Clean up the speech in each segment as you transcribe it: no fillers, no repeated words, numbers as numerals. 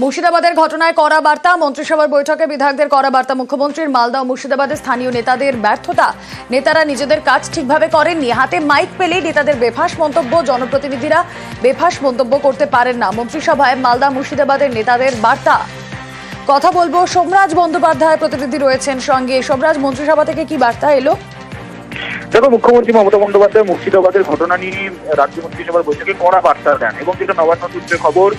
মুর্শিদাবাদের ঘটনায় কড়া বার্তা, মন্ত্রিসভার বৈঠকে বিধায়কদের কড়া বার্তা মুখ্যমন্ত্রীর। মালদা ও মুর্শিদাবাদের স্থানীয় নেতাদের ব্যর্থতা, নেতারা নিজেদের কাজ ঠিকভাবে করেননি। হাতে মাইক পেলেই নেতাদের বেফাঁস মন্তব্য, জনপ্রতিনিধিরা বেফাঁস মন্তব্য করতে পারেন না। মন্ত্রিসভায় মালদা মুর্শিদাবাদের নেতাদের বার্তা। কথা বলবো, সোমরাজ বন্দ্যোপাধ্যায় প্রতিনিধি রয়েছেন সঙ্গে। সোমরাজ, মন্ত্রিসভা থেকে কি বার্তা এলো? দেখো, মুখ্যমন্ত্রী মমতা বন্দ্যোপাধ্যায় মুর্শিদাবাদের ঘটনা নিয়ে রাজ্য মন্ত্রিসভার বৈঠকে কড়া বার্তা দেন এবং যেটা নবান্ন সূত্রে খবর,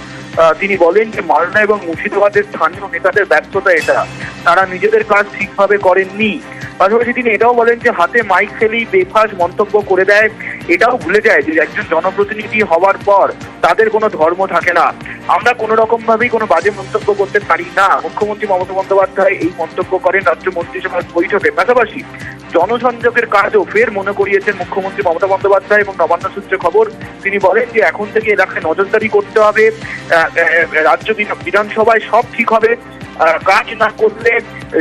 তিনি বলেন যে মালদা এবং মুর্শিদাবাদের স্থানীয় নেতাদের ব্যর্থতা এটা, তারা নিজেদের কাজ ঠিকভাবে করেননি। পাশাপাশি তিনি এটাও বলেন যে হাতে মাইক ফেলেই বেফাঁস মন্তব্য করে দেয়, এটাও ভুলে যায় যে একজন জনপ্রতিনিধি হওয়ার পর তাদের কোনো ধর্ম থাকে না। আমরা কোনো রকম ভাবেই কোনো বাজে মন্তব্য করতে পারি না। মুখ্যমন্ত্রী মমতা বন্দ্যোপাধ্যায় এই মন্তব্য করেন রাজ্য মন্ত্রিসভার বৈঠকে। পাশাপাশি জনসংযোগের কাজও ফের মনে করিয়েছেন মুখ্যমন্ত্রী মমতা বন্দ্যোপাধ্যায় এবং নবান্ন সূত্রে খবর, তিনি বলেন যে এখন থেকে এলাকায় নজরদারি করতে হবে, রাজ্য বিধানসভায় সব ঠিক হবে, কাজ না করলে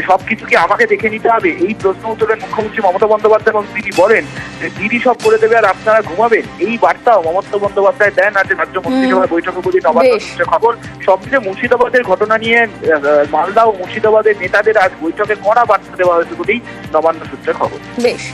সবকিছুকে আমাকে দেখে নিতে হবে। এই প্রশ্ন উত্তরের মুখ্যমন্ত্রী মমতা বন্দ্যোপাধ্যায় এবং তিনি বলেন যে দিদি সব করে দেবে আর আপনারা ঘুমাবেন। এই বার্তাও মমতা বন্দ্যোপাধ্যায় দেন আজ রাজ্য মন্ত্রিসভার বৈঠকে বলে নবান্ন সূত্রে খবর। সবচেয়ে মুর্শিদাবাদের ঘটনা নিয়ে মালদা ও মুর্শিদাবাদের নেতাদের আজ বৈঠকে কড়া বার্তা দেওয়া হয়েছে বলেই নবান্ন সূত্রে খবর। বেশ।